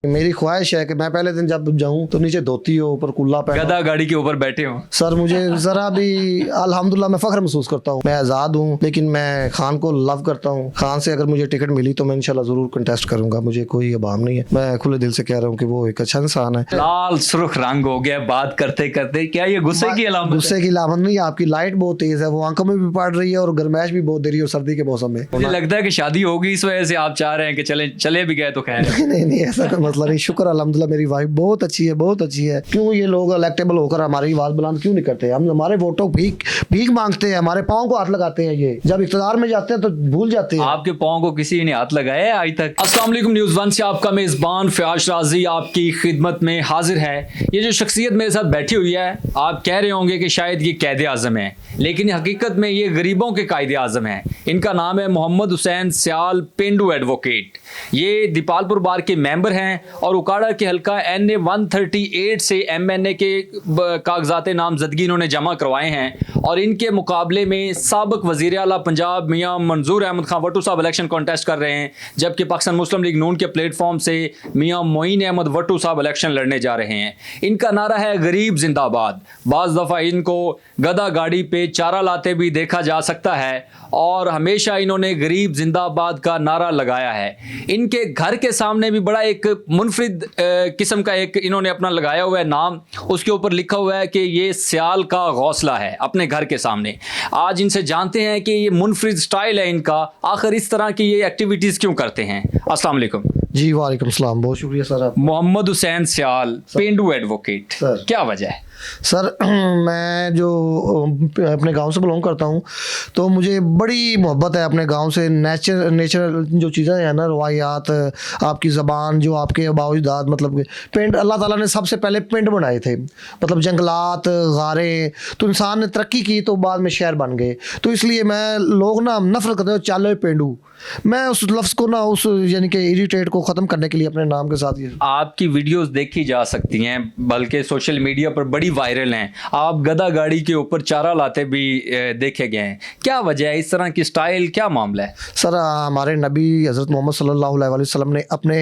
मेरी ख्वाहिश है कि मैं पहले दिन जब जाऊं तो नीचे धोती हो, ऊपर कुल्ला पहनो, गधा गाड़ी के ऊपर बैठे हो। सर मुझे जरा भी अल्हम्दुलिल्लाह मैं फख्र महसूस करता हूँ। मैं आज़ाद हूँ, लेकिन मैं खान को लव करता हूँ। खान से अगर मुझे टिकट मिली तो मैं इंशाल्लाह ज़रूर कंटेस्ट करूंगा। मुझे कोई अबाम नहीं है, मैं खुले दिल से कह रहा हूँ कि वो एक अच्छा इंसान है। लाल सुर्ख रंग हो गया बात करते करते, क्या ये गुस्से की अलामत है? गुस्से की अलामत नहीं, आपकी लाइट बहुत तेज है, वो आंखों में भी पड़ रही है और गर्माइश भी बहुत दे रही है सर्दी के मौसम में। मुझे लगता है कि शादी होगी इस वजह से आप चाह रहे हैं कि चले भी गए तो खैर। नहीं ऐसा कोई मसला नहीं, शुक्र अल्हम्दुलिल्लाह मेरी वाइफ बहुत अच्छी है, बहुत अच्छी है। क्यों ये लोग इलेक्टेबल होकर हमारी आवाज बुलंद क्यों नहीं करते? हम हमारे वोटों भीख मांगते हैं, हमारे पाँव को हाथ लगाते हैं। ये जब इख्तियार में जाते हैं तो भूल जाते हैं। आपके पाँव को किसी ने हाथ लगाया है आज तक? अस्सलाम वालेकुम, न्यूज़ वन से आपका मेजबान फयाज राजी आपकी खिदमत में हाजिर है। ये जो शख्सियत मेरे साथ बैठी हुई है, आप कह रहे होंगे कि शायद ये कैद आज़म है, लेकिन हकीकत में ये गरीबों के कायदे आज़म है। इनका नाम है मोहम्मद हुसैन स्याल, पेंडू एडवोकेट। ये दीपालपुर बार के मेंबर हैं और उकाड़ा के हल्का NA 138 से MNA के कागजात नामजदगी इन्होंने जमा करवाए हैं और इनके मुकाबले में साबिक वज़ीर आला पंजाब मियां मंजूर अहमद खान वट्टू साहब इलेक्शन कॉन्टेस्ट कर रहे हैं, जबकि पाकिस्तान मुस्लिम लीग नून के प्लेटफॉर्म से मियां मोइन अहमद वट्टू साहब इलेक्शन लड़ने जा रहे हैं। इनका नारा है गरीब जिंदाबाद। बाज़ दफ़ा इनको गधा गाड़ी पे चारा लाते भी देखा जा सकता है और हमेशा इन्होंने गरीब जिंदाबाद का नारा लगाया है। इनके घर के सामने भी बड़ा एक मुनफरिद किस्म का एक इन्होंने अपना लगाया हुआ है नाम, उसके ऊपर लिखा हुआ है कि ये सियाल का गौसला है अपने घर के सामने। आज इनसे जानते हैं कि ये मुनफरिद स्टाइल है इनका, आखिर इस तरह की ये एक्टिविटीज़ क्यों करते हैं। अस्सलाम वालेकुम। जी वालेकुम सलाम, बहुत शुक्रिया सर। आप मोहम्मद हुसैन स्याल, पेंडू एडवोकेट, क्या वजह है? सर मैं जो अपने गांव से बिलोंग करता हूं, तो मुझे बड़ी मोहब्बत है अपने गांव से। नेचुरल जो चीज़ें हैं ना, रवायात, आपकी ज़बान, जो आपके बावजदाद, मतलब पिंड अल्लाह ताला ने सबसे पहले पिंड बनाए थे, मतलब जंगलात, गारें, तो इंसान ने तरक्की की तो बाद में शहर बन गए। तो इसलिए मैं लोग ना नफरत करते हैं चालो पेंडू, मैं उस लफ्ज़ को ना उस यानी कि इरिटेट को ख़त्म करने के लिए अपने नाम के साथ ये आपकी वीडियोस देखी जा सकती हैं, बल्कि सोशल मीडिया पर बड़ी वायरल हैं। आप गधा गाड़ी के ऊपर चारा लाते भी देखे गए हैं, क्या वजह है? इस तरह की स्टाइल, क्या मामला है? सर हमारे नबी हज़रत मोहम्मद सल्लल्लाहु अलैहि वसल्लम ने अपने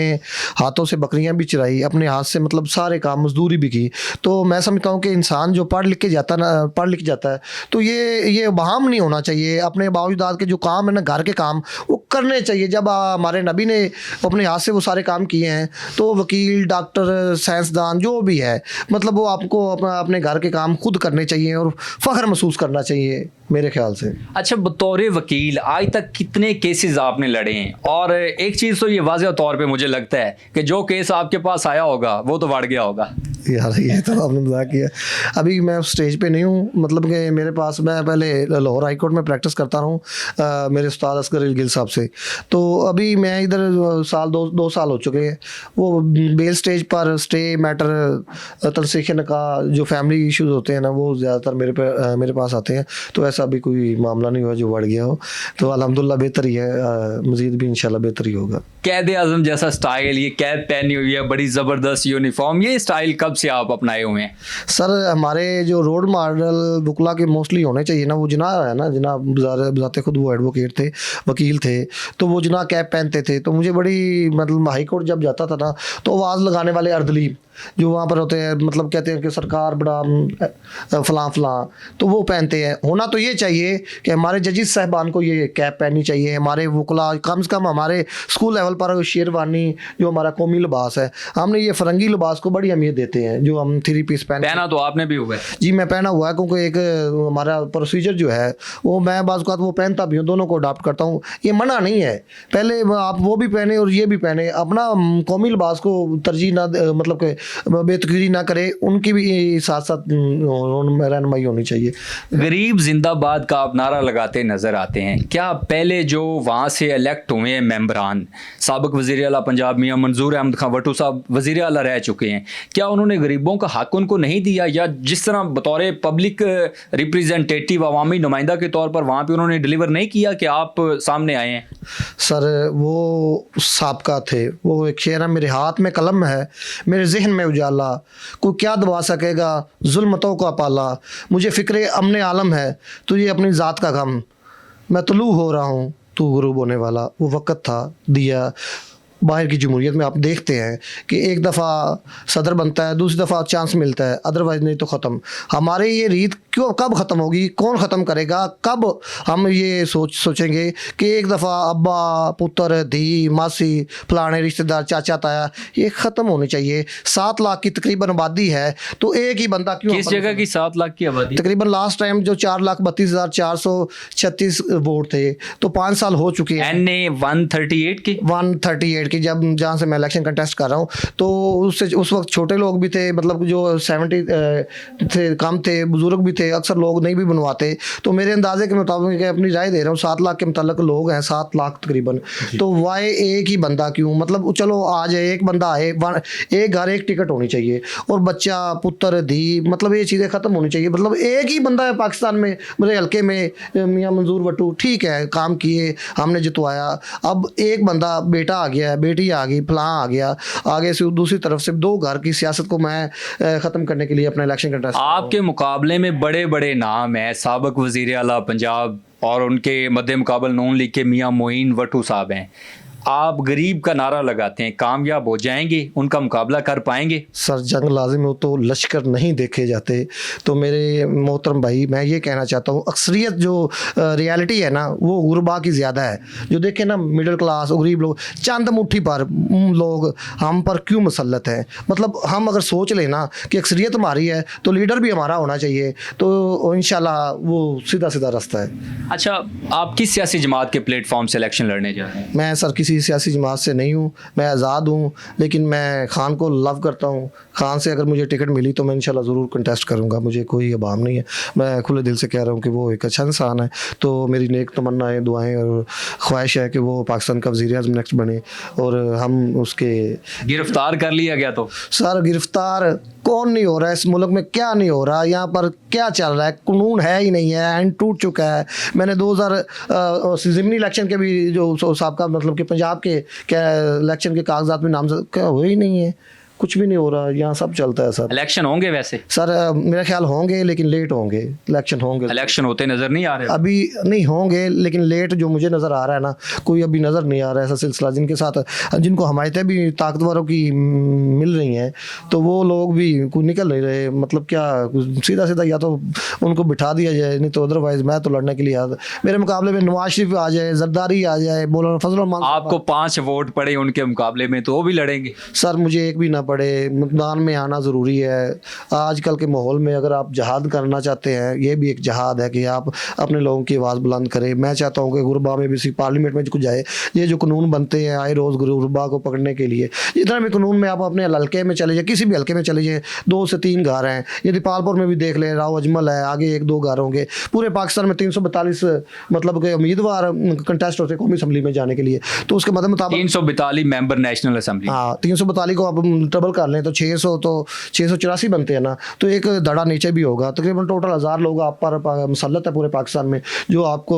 हाथों से बकरियां भी चराई, अपने हाथ से मतलब सारे काम, मजदूरी भी की। तो मैं समझता हूँ कि इंसान जो पढ़ लिख जाता है तो ये बहाम नहीं होना चाहिए। अपने बावजदाद के जो काम है ना, घर के काम, वो करने चाहिए। जब हमारे नबी ने अपने हाथ से वो सारे काम किए हैं, तो वकील, डॉक्टर, साइंसदान जो भी है, मतलब वो आपको अपने घर के काम खुद करने चाहिए और फ़ख्र महसूस करना चाहिए मेरे ख्याल से। अच्छा, बतौर वकील आज तक कितने केसेस आपने लड़े हैं? और एक चीज़ तो ये वाज़ेह तौर पे मुझे लगता है कि जो केस आपके पास आया होगा वो तो बढ़ गया होगा। यार ये तो आपने मजाक किया। अभी मैं स्टेज पे नहीं हूँ, मतलब कि मेरे पास, मैं पहले लाहौर हाई कोर्ट में प्रैक्टिस करता हूँ मेरे उस्ताद असगर गिल साहब से। तो अभी मैं इधर दो साल हो चुके हैं। वो बेल स्टेज पर स्टे मैटर, तनसीखन का जो फैमिली इश्यूज होते हैं ना, वो ज़्यादातर मेरे पास आते हैं। तो ऐसा भी कोई मामला नहीं हुआ जो बढ़ गया हो, तो अल्हम्दुलिल्लाह बेहतर ही है। मज़ीद भी इंशाल्लाह बेहतर ही होगा। कैद आज़म जैसा स्टाइल, ये कैद पहनी हुई है, बड़ी ज़बरदस्त यूनिफॉर्म, ये स्टाइल कब से आप अपनाए हुए हैं? सर हमारे जो रोल मॉडल बुकला के मोस्टली होने चाहिए ना, वो जनाब है ना, जनाब बजाते खुद वो एडवोकेट थे, वकील थे, तो वो जनाब कैप पहनते थे। तो मुझे बड़ी, मतलब हाई कोर्ट जब जाता था ना, तो आवाज़ लगाने वाले अर्दली जो वहाँ पर होते हैं, मतलब कहते हैं कि सरकार बड़ा फलां, तो वो पहनते हैं। होना तो ये चाहिए कि हमारे जजिस साहबान को ये कैप पहननी चाहिए। हमारे वकला कम से कम हमारे स्कूल लेवल पर शेरवानी जो हमारा कौमी लिबास है, हमने ये फ़रंगी लिबास को बड़ी अहमियत देते हैं, जो हम 3 पीस पहना तो आपने भी हुआ है? जी मैं पहना हुआ है, क्योंकि एक हमारा प्रोसीजर जो है वो मैं बाज़ वो पहनता भी हूँ, दोनों को अडॉप्ट करता हूँ। ये मना नहीं है, पहले आप वो भी पहने और ये भी पहने, अपना कौमी लिबास को तरजीह ना, मतलब कि बेतकरी ना करे, उनकी भी साथ साथ रहनुमाई होनी चाहिए। गरीब जिंदाबाद का आप नारा लगाते नजर आते हैं, क्या पहले जो वहाँ से इलेक्ट हुए हैं मेंबरान, साबिक वज़ीर आला पंजाब मियां मंजूर अहमद खान वट्टू साहब वज़ीर आला रह चुके हैं, क्या उन्होंने गरीबों का हक उनको नहीं दिया, या जिस तरह बतौर पब्लिक रिप्रेजेंटेटिव अवामी नुमाइंदा के तौर पर वहाँ पर उन्होंने डिलीवर नहीं किया कि आप सामने आए हैं? सर वो साबका थे, वो एक शेर है, मेरे हाथ में कलम है, मेरे जहन में उजाला, कोई क्या दबा सकेगा जुल्मतों का पाला, मुझे फिक्रे अमने आलम है, तुझे अपनी ज़ात का गम, मैं तुलू हो रहा हूँ तू गुरूब होने वाला। वो वक़्त था दिया बाहर की जमहूरियत में आप देखते हैं कि एक दफ़ा सदर बनता है, दूसरी दफ़ा चांस मिलता है, अदरवाइज नहीं तो ख़त्म। हमारे ये रीत क्यों कब ख़त्म होगी, कौन ख़त्म करेगा, कब हम ये सोचेंगे कि एक दफ़ा अब्बा पुत्र धी मासी फलाने रिश्तेदार चाचा ताया ये ख़त्म होनी चाहिए। 7 लाख की तकरीबन आबादी है तो एक ही बंदा क्यों? किस जगह की 7 लाख की आबादी? तकरीबन लास्ट टाइम जो 4,32,436 वोट थे तो 5 साल हो चुके हैं। NA 138 की 138 की जब जहाँ से मैं इलेक्शन कंटेस्ट कर रहा हूँ तो उससे उस वक्त छोटे लोग भी थे, मतलब जो 70 थे, कम थे, बुजुर्ग भी थे, अक्सर लोग नहीं भी बनवाते। तो मेरे अंदाजे के मुताबिक अपनी राय दे रहा हूँ 7 लाख के मुताबिक लोग हैं, 7 लाख तकरीबन। तो वाई एक ही बंदा क्यों? मतलब चलो आ जाए, एक बंदा आए, एक घर एक टिकट होनी चाहिए और बच्चा पुत्र धी, मतलब ये चीज़ें ख़त्म होनी चाहिए। मतलब एक ही बंदा है पाकिस्तान में, मेरे हल्के में मियां मंजूर भट्टू, ठीक है काम किए, हमने जितवाया। अब एक बंदा बेटा आ गया, बेटी आ गई, फलां आ गया, आगे से दूसरी तरफ से 2 घर की सियासत को मैं ख़त्म करने के लिए अपना इलेक्शन कंटेस्ट। आपके मुकाबले में बड़े बड़े नाम हैं, साबिक वज़ीर आला पंजाब और उनके मद्दे मुकाबल नून लीग के मियां मोइन भट्टू साहब हैं। आप गरीब का नारा लगाते हैं, कामयाब हो जाएंगे, उनका मुकाबला कर पाएंगे? सर जंग लाजिम हो तो लश्कर नहीं देखे जाते। तो मेरे मोहतरम भाई मैं ये कहना चाहता हूँ अक्सरियत जो रियलिटी है ना वो गुरबा की ज़्यादा है। जो देखें ना मिडिल क्लास और गरीब लोग, चंद मुट्ठी पर लोग हम पर क्यों मुसल्लत हैं। मतलब हम अगर सोच लें ना कि अक्सरियत हमारी है तो लीडर भी हमारा होना चाहिए, तो इंशाल्लाह वो सीधा सीधा रास्ता है। अच्छा, आप किस सियासी जमात के प्लेटफॉर्म से इलेक्शन लड़ने जा रहे हैं? मैं सर किसी सियासी जमात से नहीं हूँ, मैं आज़ाद हूँ, लेकिन मैं खान को लव करता हूँ। खान से अगर मुझे टिकट मिली तो मैं इंशाल्लाह ज़रूर कंटेस्ट करूँगा, मुझे कोई अबाम नहीं है। मैं खुले दिल से कह रहा हूँ कि वो एक अच्छा इंसान है। तो मेरी नेक तमन्नाएँ, दुआएँ और ख्वाहिश है कि वो पाकिस्तान का वज़ीर आज़म नेक्स्ट बने और हम उसके। गिरफ्तार कर लिया गया तो? सर गिरफ्तार कौन नहीं हो रहा है इस मुल्क में, क्या नहीं हो रहा, यहाँ पर क्या चल रहा है, कानून है ही नहीं है, एंड टूट चुका है। मैंने 2000 ज़िमनी इलेक्शन के भी जो साहब मतलब कि पंजाब के क्या इलेक्शन के कागजात में नाम क्या हुए ही नहीं है, कुछ भी नहीं हो रहा, यहाँ सब चलता है सर। इलेक्शन होंगे वैसे? सर मेरा ख्याल होंगे लेकिन लेट होंगे, इलेक्शन होंगे। इलेक्शन होते नज़र नहीं आ रहे अभी? नहीं होंगे लेकिन लेट जो मुझे नज़र आ रहा है ना, कोई अभी नज़र नहीं आ रहा है ऐसा सिलसिला। जिनके साथ जिनको हमायतें भी ताकतवरों की मिल रही हैं तो वो लोग भी कोई निकल नहीं रहे। मतलब क्या सीधा सीधा या तो उनको बिठा दिया जाए, नहीं तो अदरवाइज मैं तो लड़ने के लिए मेरे मुकाबले में नवाज शरीफ आ जाए, जरदारी आ जाए, मौलाना फजल रहमान। आपको 5 वोट पड़े उनके मुकाबले में तो वो भी लड़ेंगे? सर मुझे एक भी ना पड़े, मैदान में आना ज़रूरी है। आजकल के माहौल में अगर आप जहाद करना चाहते हैं, ये भी एक जहाद है कि आप अपने लोगों की आवाज़ बुलंद करें। मैं चाहता हूँ कि गुरबा में भी पार्लियामेंट में कुछ जाए, ये जो कानून बनते हैं आए रोज़ गुरबा को पकड़ने के लिए, जितना भी कानून में आप अपने हल्के में चले जाए, किसी भी हल्के में चले जाए, 2 से 3 घर हैं। ये दीपालपुर में भी देख लें, राव अजमल है, आगे 1-2 घर होंगे। पूरे पाकिस्तान में 342 मतलब के उम्मीदवार कंटेस्ट होते कौमी असम्बली में जाने के लिए। तो उसके मुताबिक 342 मेंबर नेशनल असम्बली। हाँ, 342 को आप डबल कर लें तो 600, तो 684 बनते हैं ना, तो एक धड़ा नीचे भी होगा। तकरीबन टोटल 1000 लोग आप पर मुसल्लत है पूरे पाकिस्तान में, जो आपको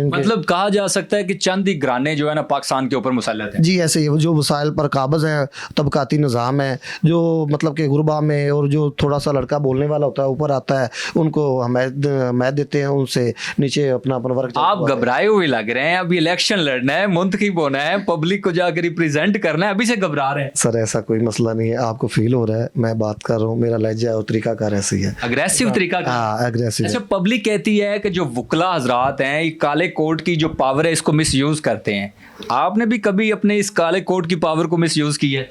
मतलब कहा जा सकता है कि चंद ही घराने जो है ना पाकिस्तान के ऊपर मुसल्लत है। जी ऐसे ही जो वसाइल पर काबज़ है, तबकाती निज़ाम है, जो मतलब कि गुरबा में और जो थोड़ा सा लड़का बोलने वाला होता है ऊपर आता है, उनको हमायत देते हैं, उनसे नीचे अपना वर्क। आप घबराए हुए लग रहे हैं, अभी इलेक्शन लड़ना है, मुंतखब होना है, पब्लिक को जाकर रिप्रेजेंट करना है, अभी से घबरा रहे हैं? सर ऐसा कोई मसला नहीं है, आपको फील हो रहा है, मैं बात कर रहा हूँ, मेरा लहजा और तरीकाकार ऐसी है, अग्रेसिव तरीका। हाँ एग्रेसिव। अच्छा, पब्लिक कहती है कि जो वकला हजरात हैं, ये काले कोट की जो पावर है इसको मिसयूज करते हैं। आपने भी कभी अपने इस काले कोट की पावर को मिसयूज की है?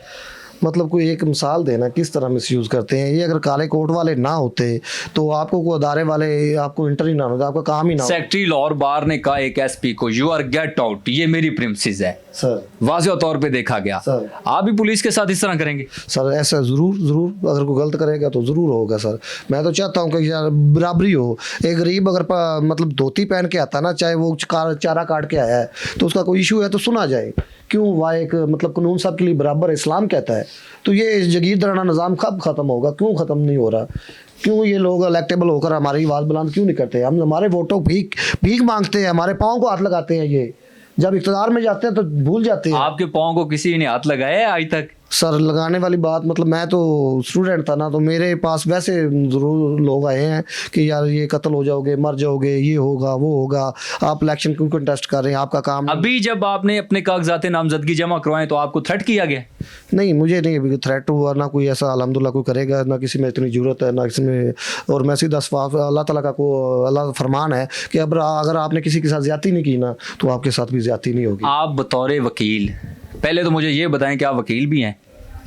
मतलब कोई एक मिसाल देना किस तरह मिसयूज़ करते हैं। ये अगर काले कोट वाले ना होते तो आपको कोई अदारे वाले आपको इंटर ही ना होता, आपका काम ही ना होता। सेक्रेटरी लॉर बार ने कहा एक एसपी को, यू आर गेट आउट, ये मेरी प्रिमिसेस है सर, वाज़ेह तौर पे देखा गया। सर आप भी पुलिस के साथ इस तरह करेंगे? सर ऐसा ज़रूर अगर कोई गलत करेगा तो ज़रूर होगा सर। मैं तो चाहता हूँ कि यार बराबरी हो। एक गरीब अगर मतलब धोती पहन के आता ना, चाहे वो चारा काट के आया है, तो उसका कोई इशू है तो सुना जाए। क्यों वह एक मतलब कानून सब के लिए बराबर इस्लाम कहता है। तो ये जगीरदाराना निज़ाम कब ख़त्म होगा, क्यों ख़त्म नहीं हो रहा? क्यों ये लोग इलेक्टेबल होकर हमारी आवाज़ बुलंद क्यों नहीं करते? हम हमारे वोटों भीख मांगते हैं, हमारे पाँव को हाथ लगाते हैं, ये जब इक़्तिदार में जाते हैं तो भूल जाते हैं। आपके पाँव को किसी ने हाथ लगाया है आज तक? सर लगाने वाली बात मतलब मैं तो स्टूडेंट था ना, तो मेरे पास वैसे ज़रूर लोग आए हैं कि यार ये कत्ल हो जाओगे, मर जाओगे, ये होगा वो होगा, आप इलेक्शन क्यों कंटेस्ट कर रहे हैं, आपका काम अभी जब आपने अपने कागजात नामजदगी जमा करवाए तो आपको थ्रेट किया गया? नहीं, मुझे नहीं अभी थ्रेट हुआ, ना कोई ऐसा अल्हम्दुलिल्लाह कोई करेगा, ना किसी में इतनी ज़रूरत है, ना किसी में। और मैं सीधा सवाब अल्लाह ताला का को अल्लाह का फरमान है कि अब अगर आपने किसी के साथ ज़्यादती नहीं की ना, तो आपके साथ भी ज़्यादती नहीं होगी। आप बतौर वकील, पहले तो मुझे ये बताएं कि आप वकील भी हैं?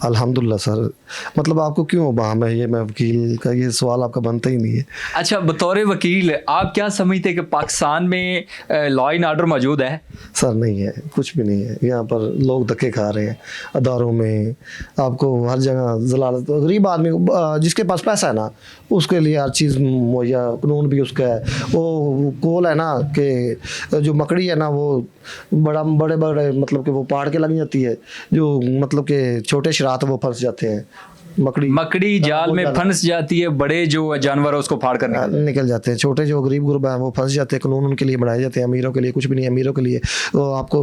अल्हम्दुलिल्लाह सर, मतलब आपको क्यों बाम है ये, मैं वकील का ये सवाल आपका बनता ही नहीं है। अच्छा, बतौर वकील आप क्या समझते हैं कि पाकिस्तान में लॉ एंड ऑर्डर मौजूद है? सर नहीं है, कुछ भी नहीं है। यहाँ पर लोग धक्के खा रहे हैं अदारों में, आपको हर जगह जलालत। गरीब आदमी जिसके पास पैसा है ना, उसके लिए हर चीज़ मुहैया, कानून भी उसका है। वो कोल है ना कि जो मकड़ी है ना, वो बड़े बड़े मतलब कि वो पहाड़ के लग जाती है, जो मतलब कि छोटे शरात वो फंस जाते हैं। मकड़ी जाल में फंस जाती है, बड़े जो जानवर है उसको फाड़ कर निकल जाते हैं। छोटे जो गरीब गुरबा हैं वो फंस जाते हैं। कानून उनके लिए बनाए जाते हैं, अमीरों के लिए कुछ भी नहीं है। अमीरों के लिए वो आपको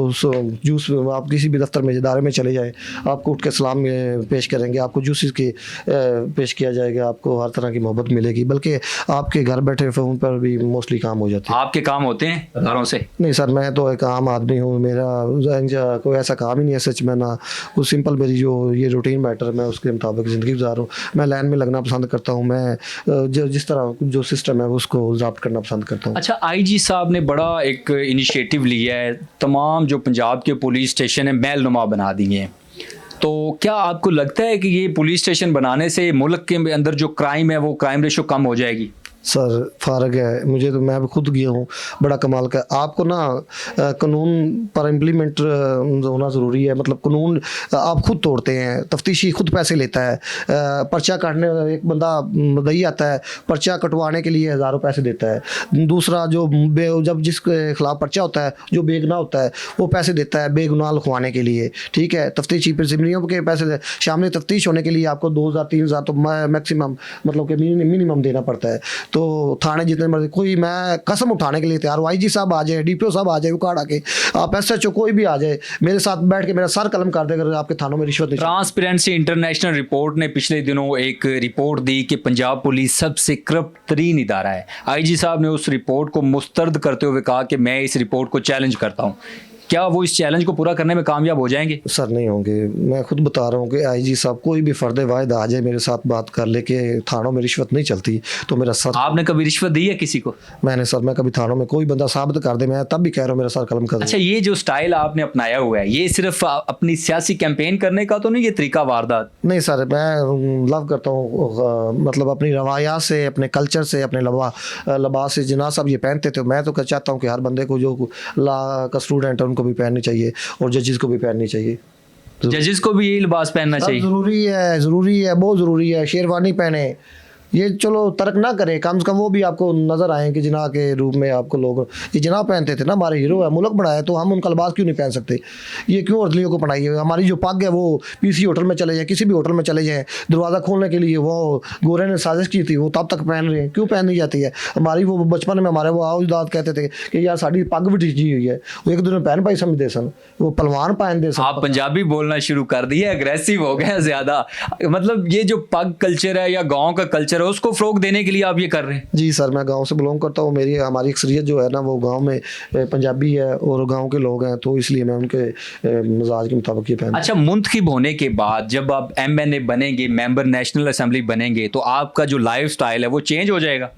जूस, आप किसी भी दफ्तर में इदारे में चले जाए, आपको उठ के सलाम में पेश करेंगे, आपको जूस की पेश किया जाएगा, आपको हर तरह की मोहब्बत मिलेगी। बल्कि आपके घर बैठे फ़ोन पर भी मोस्टली काम हो जाते हैं। आपके काम होते हैं अदारों से? नहीं सर, मैं तो एक आम आदमी हूँ, मेरा कोई ऐसा काम ही नहीं है सच में ना। वो सिंपल मेरी जो ये रूटीन मैटर, मैं उसके मुताबिक ज़िंदगी गुजार हूँ। मैं लाइन में लगना पसंद करता हूँ। मैं जिस तरह जो सिस्टम है उसको ज़ब्त करना पसंद करता हूँ। अच्छा, आईजी साहब ने बड़ा एक इनिशिएटिव लिया है, तमाम जो पंजाब के पुलिस स्टेशन है महल नुमा बना दिए हैं। तो क्या आपको लगता है कि ये पुलिस स्टेशन बनाने से मुल्क के अंदर जो क्राइम है वो क्राइम रेशो कम हो जाएगी? सर फ़र्क है, मुझे तो, मैं भी खुद गया हूँ, बड़ा कमाल का। आपको ना कानून पर इम्प्लीमेंट होना ज़रूरी है। मतलब कानून आप खुद तोड़ते हैं, तफ्तीशी खुद पैसे लेता है। पर्चा काटने एक बंदा मदई आता है, पर्चा कटवाने के लिए हज़ारों पैसे देता है। दूसरा जो जब जिसके खिलाफ पर्चा होता है, जो बेगुनाह होता है, वो पैसे देता है बेगुनाह लिखवाने के लिए। ठीक है, तफ्तीशी पर ज़िम्मेदारियों के पैसे शामिल तफ्तीश होने के लिए आपको 2000-3000 तो मैक्सिमम मतलब कि मिनिमम देना पड़ता है। तो थाने जितने मर्जी, कोई मैं कसम उठाने के लिए तैयार हूँ। आईजी साहब आ जाए, डीपीओ साहब आ जाए, उखाड़ आके आप एसएचओ कोई भी आ जाए, मेरे साथ बैठ के मेरा सर कलम कर दे अगर आपके थानों में रिश्वत नहीं। ट्रांसपेरेंसी इंटरनेशनल रिपोर्ट ने पिछले दिनों एक रिपोर्ट दी कि पंजाब पुलिस सबसे करप्ट तरीन इदारा है। आईजी साहब ने उस रिपोर्ट को मुस्तरद करते हुए कहा कि मैं इस रिपोर्ट को चैलेंज करता हूँ। क्या वो इस चैलेंज को पूरा करने में कामयाब हो जाएंगे? सर नहीं होंगे। मैं खुद बता रहा हूँ कि आईजी साहब कोई भी फर्द वाहिद आ जाए मेरे साथ बात कर ले कि थानों में रिश्वत नहीं चलती, तो मेरा सर। आपने कभी रिश्वत दी है किसी को? मैंने सर, मैं कभी थानों में कोई बंदा साबित कर दे, मैं तब भी कह रहा हूँ मेरा सर कलम कर दे। अच्छा, ये जो स्टाइल आपने अपनाया हुआ है, ये सिर्फ अपनी सियासी कैंपेन करने का तो नहीं, ये तरीका वारदात? नहीं सर, मैं लव करता हूँ मतलब अपनी रवायात से, अपने कल्चर से, अपने लिबास से। जिना साहब ये पहनते थे, मैं तो चाहता हूँ कि हर बंदे को जो लॉ का स्टूडेंट है उनको भी पहननी चाहिए, और जजेस को भी पहननी चाहिए। जजेस को भी यही लिबास पहनना चाहिए? ज़रूरी है, ज़रूरी है, बहुत ज़रूरी है। शेरवानी पहने, ये चलो तर्क ना करें, कम से कम वो भी आपको नज़र आए कि जिना के रूप में आपको लोग ये जिना पहनते थे ना। हमारे हीरो है, मुल्क बड़ा है, तो हम उनका लिबास क्यों नहीं पहन सकते? ये क्यों अर्दलियों को पहनाई है? हमारी जो पग है वो पीसी होटल में चले जाए, किसी भी होटल में चले जाएँ, दरवाज़ा खोलने के लिए वो गोरे ने साजिश की थी, वो तब तक पहन रहे हैं, क्यों पहनी जाती है? हमारी वो बचपन में हमारे वो आओदाद कहते थे कि यार साड़ी पग भी ढीची हुई है, वो एक दूसरे पहन पाई समझते सन, वो पलवान पहन दे सन। आप पंजाबी बोलना शुरू कर दिए, अग्रेसिव हो गए ज़्यादा। मतलब ये जो पग कल्चर है या गाँव का कल्चर है, उसको फ़रोग देने के लिए आप ये कर रहे हैं? जी सर, मैं गांव से बिलोंग करता हूँ। हमारी अक्सरियत जो है ना वो गांव में पंजाबी है और गांव के लोग हैं, तो इसलिए मैं उनके मिजाज के मुताबिक ये पहनता हूं। अच्छा, मुंतखब होने के बाद जब आप एमएनए बनेंगे, मेंबर नेशनल असेंबली बनेंगे, तो आपका जो लाइफ स्टाइल है वो चेंज हो जाएगा?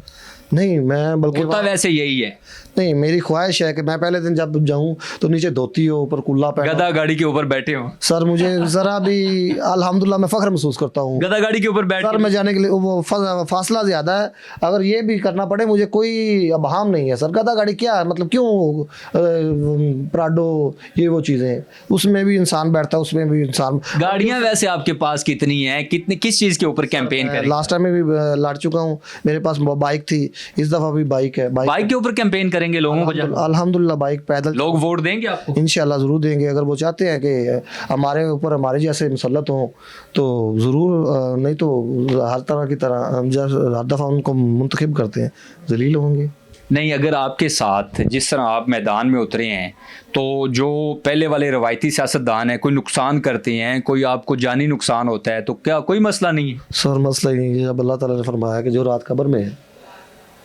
नहीं, मैं बल्कि होता वैसे यही है। नहीं, मेरी ख्वाहिश है कि मैं पहले दिन जब जाऊं तो नीचे धोती हो, ऊपर कुल्ला पहना। गधा गाड़ी के ऊपर बैठे हो? सर मुझे ज़रा भी अल्हम्दुलिल्लाह मैं फ़ख्र महसूस करता हूँ गधा गाड़ी के ऊपर बैठ सर में जाने के लिए। वो फासला ज़्यादा है, अगर ये भी करना पड़े मुझे कोई अबहाम नहीं है सर। गधा गाड़ी क्या है, मतलब क्यों प्राडो ये वो चीज़ें, उसमें भी इंसान बैठता है, उसमें भी इंसान। गाड़ियाँ वैसे आपके पास कितनी हैं, कितनी, किस चीज़ के ऊपर कैंपेन करें? लास्ट टाइम में भी लड़ चुका हूँ, मेरे पास बाइक थी, इस दफ़ा भी बाइक है। बाइक के ऊपर कैंपेन करेंगे लोगों को? अल्हम्दुलिल्लाह बाइक पैदल। लोग वोट देंगे आपको? इंशाल्लाह ज़रूर देंगे, अगर वो चाहते हैं कि हमारे ऊपर हमारे जैसे मुसल्लत हों तो ज़रूर। नहीं तो हर तरह की तरह हम हर दफ़ा उनको मुंतखब करते हैं, जलील होंगे। नहीं, अगर आपके साथ जिस तरह आप मैदान में उतरे हैं तो जो पहले वाले रवायती सियासतदान हैं, कोई नुकसान करते हैं, कोई आपको जानी नुकसान होता है, तो क्या कोई मसला नहीं है? सर मसला ही नहीं है। जब अल्लाह ताला ने फरमाया कि जो रात कब्र में है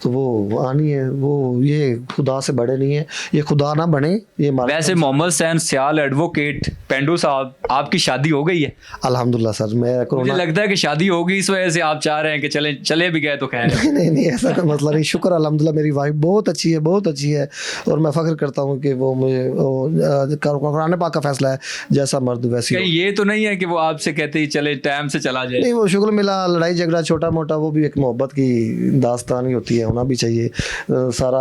तो वो आनी है, वो ये खुदा से बड़े नहीं है, ये खुदा ना बने ये मालूम। वैसे मोहम्मद हुसैन सियाल एडवोकेट पेंडू साहब, आपकी शादी हो गई है? अल्हम्दुलिल्लाह सर, मैं मुझे कोरोना लगता है कि शादी हो गई, इस वजह से आप चाह रहे हैं कि चले भी गए तो खैर। नहीं नहीं ऐसा कोई मसला नहीं। शुक्र अल्हम्दुलिल्लाह, मेरी वाइफ बहुत अच्छी है, बहुत अच्छी है, और मैं फ़ख्र करता हूँ कि वो मुझे कुरान पाक का फैसला है, जैसा मर्द वैसी कहीं ये तो नहीं है कि वो आपसे कहते ही चले टाइम से चला जाए? नहीं, वो शुक्र मिला, लड़ाई झगड़ा छोटा मोटा वो भी एक मोहब्बत की दास्तान ही होती है, होना भी चाहिए। सारा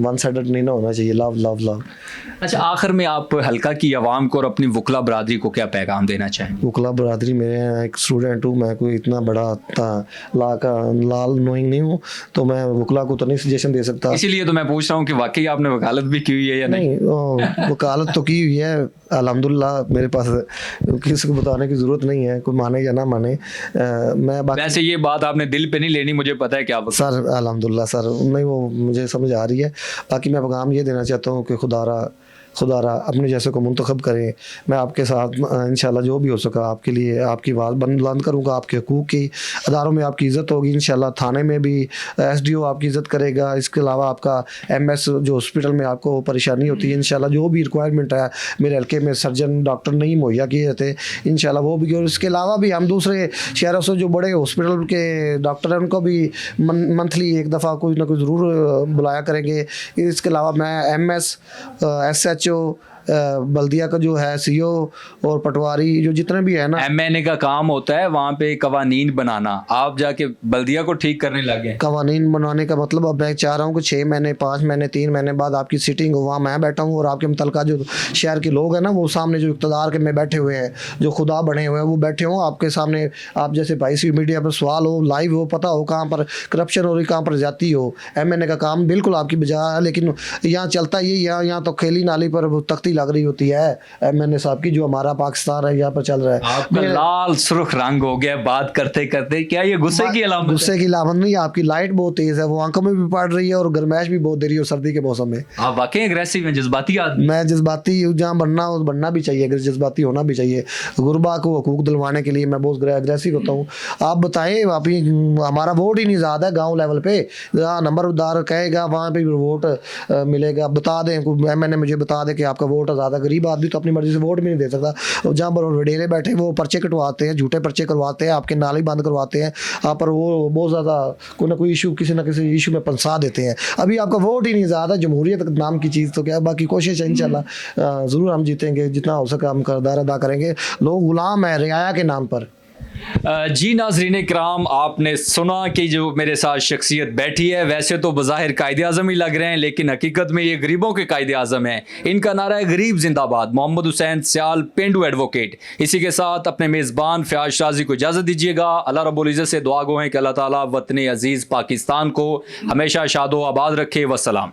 वन साइडेड नहीं ना होना चाहिए। Love love love. अच्छा, आखिर में आप हल्का की आवाम को और अपनी वकला बरादरी को क्या पैगाम देना चाहेंगे? वकला बरादरी मेरे यहाँ एक स्टूडेंट हूँ, मैं कोई इतना बड़ा लाल नोइंग नहीं हूँ, तो मैं वकला को तो नहीं सजेशन दे सकता। इसीलिए तो मैं पूछ रहा हूँ कि वाकई आपने वकालत भी की हुई है या नहीं? वकालत तो की हुई है अल्हम्दुलिल्लाह, मेरे पास किसी को बताने की ज़रूरत नहीं है, कोई माने या ना माने। मैं वैसे ये बात आपने दिल पे नहीं लेनी, मुझे पता है क्या सर अल्हम्दुलिल्लाह सर, नहीं वो मुझे समझ आ रही है। बाकी मैं पैगाम ये देना चाहता हूँ कि खुदारा अपने जैसे को मुंतखब करें। मैं आपके साथ इंशाल्लाह जो भी हो सका आपके लिए आपकी आवाज़ बुलंद करूँगा, आपके हकूक़ की अदारों में आपकी इज़्ज़त होगी इंशाल्लाह, थाने में भी SDO आपकी इज़्ज़त करेगा। इसके अलावा आपका MS जो हॉस्पिटल में आपको परेशानी होती है, इंशाल्लाह जो भी रिक्वायरमेंट है मेरे हल्के में सर्जन डॉक्टर नहीं मुहैया किए जाते, इंशाल्लाह वो भी। और इसके अलावा भी हम दूसरे शहरों से जो बड़े हॉस्पिटल के डॉक्टर हैं उनको भी मंथली एक दफ़ा कोई ना कोई ज़रूर बुलाया करेंगे। इसके अलावा मैं MS SHO बल्दिया का जो है CO और पटवारी जो जितने भी है ना, MNA का काम होता है वहाँ पे कवानीन बनाना, आप जाके बल्दिया को ठीक करने लगे। कवानीन बनाने का मतलब अब मैं चाह रहा हूँ कि 6 महीने 5 महीने 3 महीने बाद आपकी सीटिंग हो, वहाँ मैं बैठा हूँ और आपके मुतलका जो शहर के लोग हैं ना, वो सामने जो इक़्तिदार के में बैठे हुए हैं, जो खुदा बने हुए हैं, वो बैठे हों आपके सामने। आप जैसे भाई सी मीडिया पर सवाल हो, लाइव हो, पता हो कहाँ पर करप्शन हो रही, कहाँ पर जाती हो। MNA का काम बिल्कुल आपकी बजा है, लेकिन यहाँ चलता ये यहाँ तो खेली नाली पर वो तख्ती लग रही होती है MNA साहब की, जो हमारा पाकिस्तान है यहाँ पर चल रहा है। आपका लाल सुर्ख रंग हो गया बात करते करते, क्या ये गुस्से की अलामत? गुस्से की अलामत नहीं, आपकी लाइट बहुत तेज है, वो आंखों में भी पड़ रही है और गर्माइश भी बहुत दे रही है, और सर्दी के मौसम में आप वाकई अग्रेसिव हैं, जज्बाती आदमी। मैं जज्बाती जहाँ बनना भी चाहिए, अगर जज्बाती होना भी चाहिए। गुरबा को हकूक दिलवाने के लिए मैं बहुत अग्रेसिव होता हूँ। आप बताएं, आप हमारा वोट ही नहीं ज़्यादा है गाँव लेवल पे, जहाँ नंबरदार कहेगा वहाँ पे वोट मिलेगा। बता दें MNA मुझे बता दे कि आपका वोट ज़्यादा, गरीब आदमी तो अपनी मर्जी से वोट भी नहीं दे सकता। और जहाँ पर वडेरे बैठे वो पर्चे कटवाते हैं, झूठे पर्चे करवाते हैं, आपके नाली बंद करवाते हैं, आप पर वो बहुत ज़्यादा कोई ना कोई इशू किसी ना किसी इशू में फंसा देते हैं। अभी आपका वोट ही नहीं ज़्यादा, जमहूरियत नाम की चीज़ तो क्या, बाकी कोशिश है इंशाल्लाह ज़रूर हम जीतेंगे, जितना हो सका हम किरदार अदा करेंगे। लोग गुलाम है रियाया के नाम पर। जी नाज़रीन कराम, आपने सुना कि जो मेरे साथ शख्सियत बैठी है, वैसे तो बज़ाहिर कायदे आज़म ही लग रहे हैं, लेकिन हकीकत में ये गरीबों के कायदे आज़म हैं। इनका नारा है गरीब जिंदाबाद। मोहम्मद हुसैन सियाल पेंडू एडवोकेट। इसी के साथ अपने मेज़बान फ़याज़ शाज़ी को इजाज़त दीजिएगा। अल्लाह रब्बुल इज़्ज़त से दुआ गो हैं कि अल्लाह ताला वतन अज़ीज़ पाकिस्तान को हमेशा शादो आबाद रखे। वस्सलाम।